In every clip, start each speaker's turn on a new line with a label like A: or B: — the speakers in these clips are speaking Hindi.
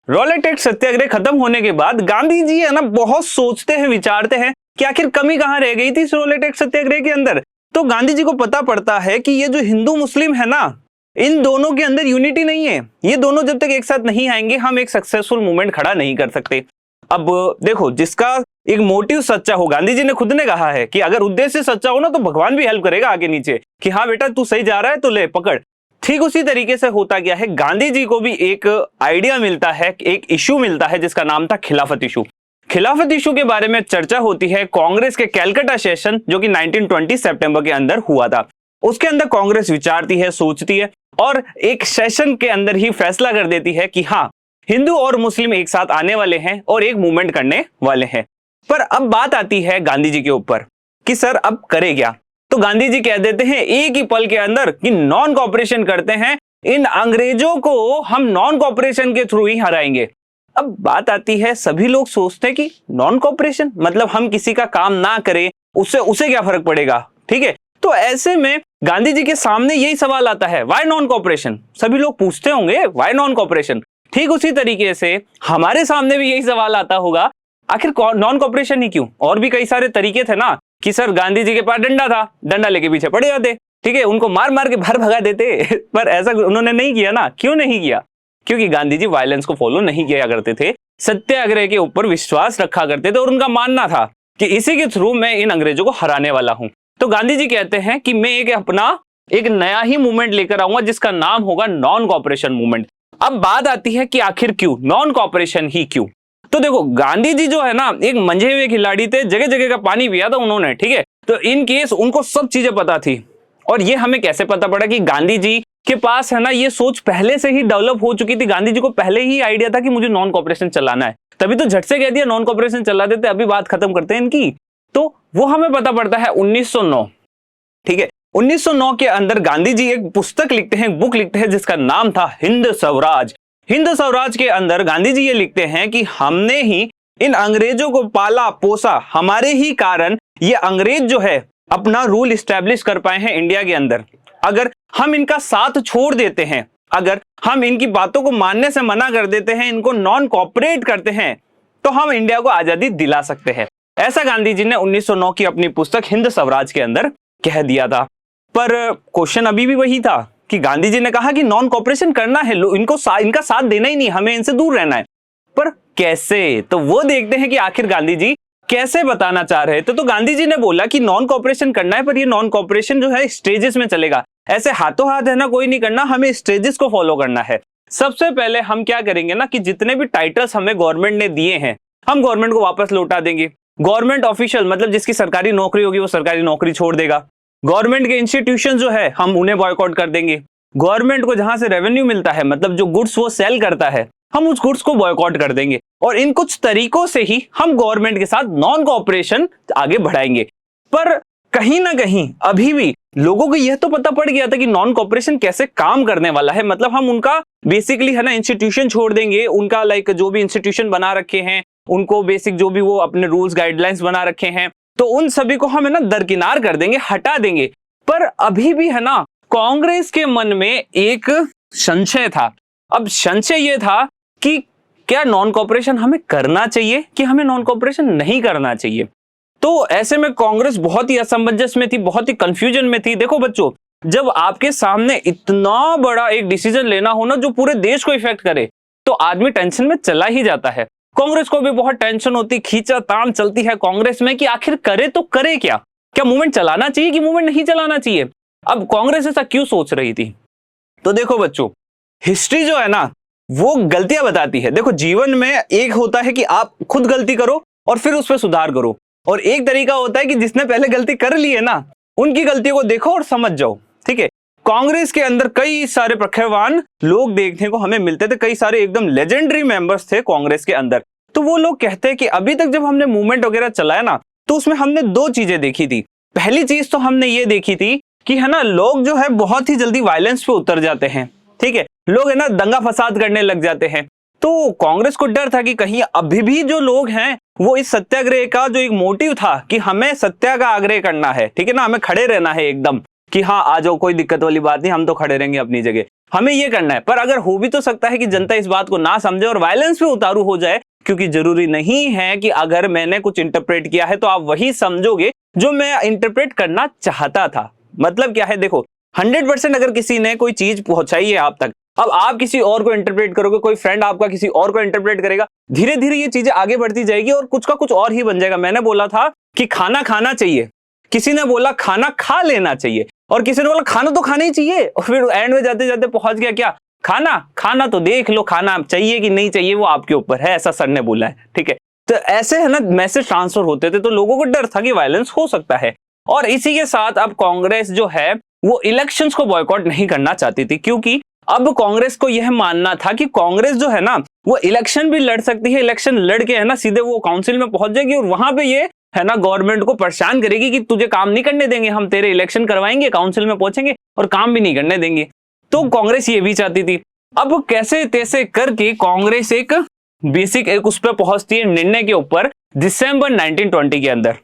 A: रॉलेट एक्ट सत्याग्रह खत्म होने के बाद गांधी जी है ना बहुत सोचते हैं, विचारते हैं कि आखिर कमी कहां रह गई थी इस रॉलेट एक्ट सत्याग्रह के अंदर। तो गांधी जी को पता पड़ता है कि ये जो हिंदू मुस्लिम है ना, इन दोनों के अंदर यूनिटी नहीं है। ये दोनों जब तक एक साथ नहीं आएंगे हम एक सक्सेसफुल मूवमेंट खड़ा नहीं कर सकते। अब देखो, जिसका एक मोटिव सच्चा हो, गांधी जी ने खुद ने कहा है कि अगर उद्देश्य सच्चा हो ना तो भगवान भी हेल्प करेगा आगे नीचे कि हाँ बेटा तू सही जा रहा है तो ले पकड़। ठीक उसी तरीके से होता गया है, गांधी जी को भी एक आइडिया मिलता है, एक इश्यू मिलता है जिसका नाम था खिलाफत इशू। खिलाफत इशू के बारे में चर्चा होती है कांग्रेस के कैलकाटा सेशन जो कि 1920 सितंबर के अंदर हुआ था। उसके अंदर कांग्रेस विचारती है, सोचती है और एक सेशन के अंदर ही फैसला कर देती है कि हाँ हिंदू और मुस्लिम एक साथ आने वाले हैं और एक मूवमेंट करने वाले हैं। पर अब बात आती है गांधी जी के ऊपर कि सर अब करे क्या। तो गांधी जी कह देते हैं एक ही पल के अंदर कि नॉन कॉपरेशन करते हैं, इन अंग्रेजों को हम नॉन कॉपरेशन के थ्रू ही हराएंगे। अब बात आती है, सभी लोग सोचते हैं कि नॉन कॉपरेशन मतलब हम किसी का काम ना करें, उससे उसे क्या फर्क पड़ेगा, ठीक है। तो ऐसे में गांधी जी के सामने यही सवाल आता है, व्हाई नॉन कॉपरेशन। सभी लोग पूछते होंगे व्हाई नॉन कॉपरेशन। ठीक उसी तरीके से हमारे सामने भी यही सवाल आता होगा, आखिर नॉन कॉपरेशन ही क्यों। और भी कई सारे तरीके थे ना कि सर गांधी जी के पास डंडा था, डंडा लेके पीछे पड़े जाते, ठीक है, उनको मार मार के बाहर भगा देते पर ऐसा उन्होंने नहीं किया ना। क्यों नहीं किया? क्योंकि गांधी जी वायलेंस को फॉलो नहीं किया करते थे, सत्याग्रह के ऊपर विश्वास रखा करते थे और उनका मानना था कि इसी के थ्रू मैं इन अंग्रेजों को हराने वाला हूं। तो गांधी जी कहते हैं कि मैं एक नया ही मूवमेंट लेकर आऊंगा जिसका नाम होगा नॉन कॉपरेशन मूवमेंट। अब बात आती है कि आखिर क्यों नॉन कॉपरेशन ही क्यों। तो देखो, गांधी जी जो है ना एक मंझे हुए खिलाड़ी थे, जगह जगह का पानी पिया था उन्होंने, ठीक है। तो इन केस उनको सब चीजें पता थी। और ये हमें कैसे पता पड़ा कि गांधी जी के पास है ना ये सोच पहले से ही डेवलप हो चुकी थी। गांधी जी को पहले ही आइडिया था कि मुझे नॉन कॉपरेशन चलाना है, तभी तो झट से कह दिया नॉन कॉपरेशन चला देते, अभी बात खत्म करते हैं इनकी। तो वो हमें पता पड़ता है 1909, ठीक है। 1909 के अंदर गांधी जी एक पुस्तक लिखते हैं, बुक लिखते हैं जिसका नाम था हिंद स्वराज। हिंद स्वराज के अंदर गांधी जी ये लिखते हैं कि हमने ही इन अंग्रेजों को पाला पोसा, हमारे ही कारण ये अंग्रेज जो है अपना रूल इस्टेब्लिश कर पाए हैं इंडिया के अंदर। अगर हम इनका साथ छोड़ देते हैं, अगर हम इनकी बातों को मानने से मना कर देते हैं, इनको नॉन कॉपरेट करते हैं, तो हम इंडिया को आजादी दिला सकते हैं। ऐसा गांधी जी ने 1909 की अपनी पुस्तक हिंद स्वराज के अंदर कह दिया था। पर क्वेश्चन अभी भी वही था कि गांधी जी ने कहा कि नॉन कॉपरेशन करना है, इनका साथ देना ही नहीं, हमें इनसे दूर रहना है। पर कैसे? तो वो देखते हैं कि आखिर गांधी जी कैसे बताना चाह रहे थे। तो गांधी जी ने बोला कि नॉन कॉपरेशन करना है, पर ये नॉन कॉपरेशन जो है स्टेजेस में चलेगा, ऐसे हाथों हाथ है ना कोई नहीं करना, हमें स्टेजेस को फॉलो करना है। सबसे पहले हम क्या करेंगे ना कि जितने भी टाइटल्स हमें गवर्नमेंट ने दिए हैं हम गवर्नमेंट को वापस लौटा देंगे। गवर्नमेंट ऑफिशियल मतलब जिसकी सरकारी नौकरी होगी वो सरकारी नौकरी छोड़ देगा। गवर्नमेंट के इंस्टीट्यूशन जो है हम उन्हें बॉयकॉट कर देंगे। गवर्नमेंट को जहां से रेवेन्यू मिलता है, मतलब जो गुड्स वो सेल करता है, हम उस गुड्स को बॉयकॉट कर देंगे। और इन कुछ तरीकों से ही हम गवर्नमेंट के साथ नॉन कॉपरेशन आगे बढ़ाएंगे। पर कहीं ना कहीं अभी भी लोगों को यह तो पता पड़ गया था कि नॉन कॉपरेशन कैसे काम करने वाला है। मतलब हम उनका बेसिकली है ना इंस्टीट्यूशन छोड़ देंगे, उनका लाइक जो भी इंस्टीट्यूशन बना रखे हैं, उनको बेसिक जो भी वो अपने रूल्स गाइडलाइंस बना रखे हैं, तो उन सभी को हम है ना दरकिनार कर देंगे, हटा देंगे। पर अभी भी है ना कांग्रेस के मन में एक संशय था। अब संशय यह था कि क्या नॉन कॉपरेशन हमें करना चाहिए कि हमें नॉन कॉपरेशन नहीं करना चाहिए। तो ऐसे में कांग्रेस बहुत ही असमंजस में थी, बहुत ही कंफ्यूजन में थी। देखो बच्चों, जब आपके सामने इतना बड़ा एक डिसीजन लेना हो ना जो पूरे देश को इफेक्ट करे, तो आदमी टेंशन में चला ही जाता है। कांग्रेस को भी बहुत टेंशन होती, खींचातान चलती है कांग्रेस में कि आखिर करे तो करे क्या मूवमेंट चलाना चाहिए कि मूवमेंट नहीं चलाना चाहिए। अब कांग्रेस ऐसा क्यों सोच रही थी? तो देखो बच्चों, हिस्ट्री जो है ना वो गलतियां बताती है। देखो, जीवन में एक होता है कि आप खुद गलती करो और फिर उस पर सुधार करो, और एक तरीका होता है कि जिसने पहले गलती कर ली है ना उनकी गलतियों को देखो और समझ जाओ, ठीक है। कांग्रेस के अंदर कई सारे प्रख्यावान लोग देखने को हमें मिलते थे, कई सारे एकदम लेजेंडरी मेंबर्स थे कांग्रेस के अंदर। तो वो लोग कहते हैं कि अभी तक जब हमने मूवमेंट वगैरह चलाया ना तो उसमें हमने दो चीजें देखी थी। पहली चीज तो हमने ये देखी थी कि है ना लोग जो है बहुत ही जल्दी वायलेंस पे उतर जाते हैं, ठीक है, लोग है ना दंगा फसाद करने लग जाते हैं। तो कांग्रेस को डर था कि कहीं अभी भी जो लोग हैं वो इस सत्याग्रह का जो एक मोटिव था कि हमें सत्याग्रह करना है, ठीक है ना, हमें खड़े रहना है एकदम कि हाँ आ जाओ, कोई दिक्कत वाली बात नहीं, हम तो खड़े रहेंगे अपनी जगह, हमें ये करना है। पर अगर हो भी तो सकता है कि जनता इस बात को ना समझे और वायलेंस पे उतारू हो जाए, क्योंकि जरूरी नहीं है कि अगर मैंने कुछ इंटरप्रेट किया है तो आप वही समझोगे जो मैं इंटरप्रेट करना चाहता था। मतलब क्या है, देखो 100% अगर किसी ने कोई चीज पहुंचाई है आप तक, अब आप किसी और को इंटरप्रेट करोगे, कोई फ्रेंड आपका किसी और को इंटरप्रेट करेगा, धीरे धीरे ये चीजें आगे बढ़ती जाएगी और कुछ का कुछ और ही बन जाएगा। मैंने बोला था कि खाना खाना चाहिए, किसी ने बोला खाना खा लेना चाहिए, और किसी ने बोला खाना तो खाना ही चाहिए, और फिर एंड में जाते जाते पहुंच गया क्या, खाना तो देख लो, खाना चाहिए कि नहीं चाहिए वो आपके ऊपर है, ऐसा सर ने बोला है। ठीक है, तो ऐसे है ना मैसेज ट्रांसफर होते थे, तो लोगों को डर था कि वायलेंस हो सकता है। और इसी के साथ अब कांग्रेस जो है वो इलेक्शंस को बॉयकॉट नहीं करना चाहती थी, क्योंकि अब कांग्रेस को यह मानना था कि कांग्रेस जो है ना वो इलेक्शन भी लड़ सकती है, इलेक्शन लड़ के है ना सीधे वो काउंसिल में पहुंच जाएगी और वहां पे ये है ना गवर्नमेंट को परेशान करेगी कि तुझे काम नहीं करने देंगे, हम तेरे इलेक्शन करवाएंगे, काउंसिल में पहुंचेंगे और काम भी नहीं करने देंगे। तो कांग्रेस ये भी चाहती थी। अब कैसे तैसे करके कांग्रेस एक बेसिक एक उस पर पहुंचती है निर्णय के ऊपर दिसंबर 1920 के अंदर।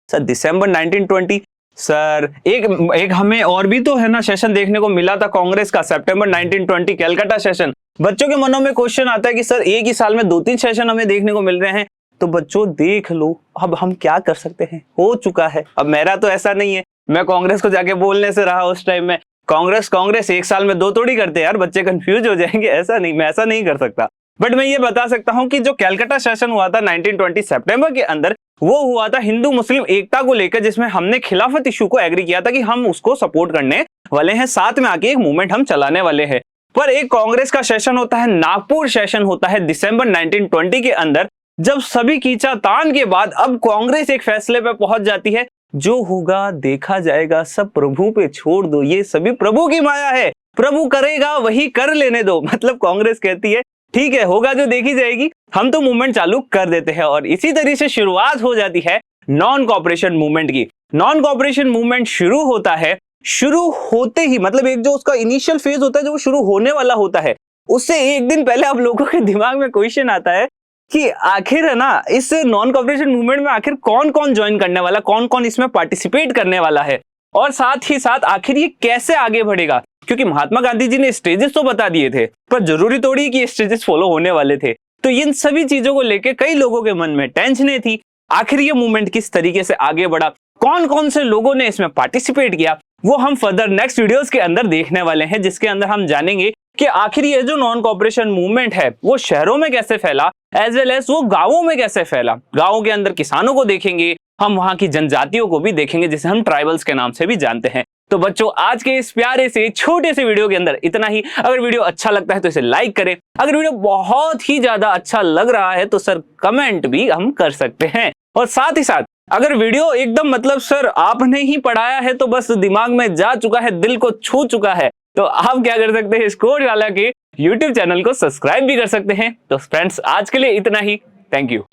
A: सर दिसंबर 1920 सर एक हमें और भी तो है ना सेशन देखने को मिला था कांग्रेस का, सितंबर 1920 कलकत्ता सेशन। बच्चों के मनों में क्वेश्चन आता है कि सर एक ही साल में 2-3 सेशन हमें देखने को मिल रहे हैं, तो बच्चों देख लो अब हम क्या कर सकते हैं, हो चुका है। अब मेरा तो ऐसा नहीं है, मैं कांग्रेस को जाके बोलने से रहा उस टाइम में, कांग्रेस एक साल में 2 थोड़ी करते यार, बच्चे कंफ्यूज हो जाएंगे, ऐसा नहीं, मैं ऐसा नहीं कर सकता। बट मैं ये बता सकता हूं कि जो कलकत्ता सेशन हुआ था 1920 सितंबर के अंदर, वो हुआ था हिंदू मुस्लिम एकता को लेकर, जिसमें हमने खिलाफत इशू को एग्री किया था कि हम उसको सपोर्ट करने वाले हैं, साथ में आके एक मूवमेंट हम चलाने वाले हैं। पर एक कांग्रेस का सेशन होता है, नागपुर सेशन होता है दिसंबर 1920 के अंदर, जब सभी खींचातान के बाद अब कांग्रेस एक फैसले पर पहुंच जाती है, जो होगा देखा जाएगा, सब प्रभु पे छोड़ दो, ये सभी प्रभु की माया है, प्रभु करेगा वही कर लेने दो। मतलब कांग्रेस कहती है ठीक है, होगा जो देखी जाएगी, हम तो मूवमेंट चालू कर देते हैं। और इसी तरीके से शुरुआत हो जाती है नॉन कॉपरेशन मूवमेंट की। नॉन कॉपरेशन मूवमेंट शुरू होता है, शुरू होते ही मतलब एक जो उसका इनिशियल फेज होता है, जो वो शुरू होने वाला होता है, उससे एक दिन पहले अब लोगों के दिमाग में क्वेश्चन आता है कि आखिर है ना इस नॉन कॉपरेशन मूवमेंट में आखिर कौन कौन ज्वाइन करने वाला, कौन कौन इसमें पार्टिसिपेट करने वाला है, और साथ ही साथ आखिर ये कैसे आगे बढ़ेगा। क्योंकि महात्मा गांधी जी ने स्टेजेस तो बता दिए थे, पर जरूरी थोड़ी कि स्टेजेस फॉलो होने वाले थे। तो इन सभी चीजों को लेकर कई लोगों के मन में टेंशनें थी। आखिर ये मूवमेंट किस तरीके से आगे बढ़ा, कौन कौन से लोगों ने इसमें पार्टिसिपेट किया, वो हम फर्दर नेक्स्ट वीडियोस के अंदर देखने वाले हैं, जिसके अंदर हम जानेंगे कि आखिर ये जो नॉन कॉपरेशन मूवमेंट है वो शहरों में कैसे फैला, एज वेल एज वो गांवों में कैसे फैला। गांवों के अंदर किसानों को देखेंगे, हम वहां की जनजातियों को भी देखेंगे, जिसे हम ट्राइबल्स के नाम से भी जानते हैं। तो बच्चों आज के इस प्यारे से छोटे से वीडियो के अंदर इतना ही। अगर वीडियो अच्छा लगता है तो इसे लाइक करें, अगर वीडियो बहुत ही ज्यादा अच्छा लग रहा है तो सर कमेंट भी हम कर सकते हैं। और साथ ही साथ अगर वीडियो एकदम मतलब सर आपने ही पढ़ाया है तो बस दिमाग में जा चुका है, दिल को छू चुका है, तो आप क्या कर सकते हैं, इसको डाला के YouTube चैनल को सब्सक्राइब भी कर सकते हैं। तो फ्रेंड्स आज के लिए इतना ही, थैंक यू।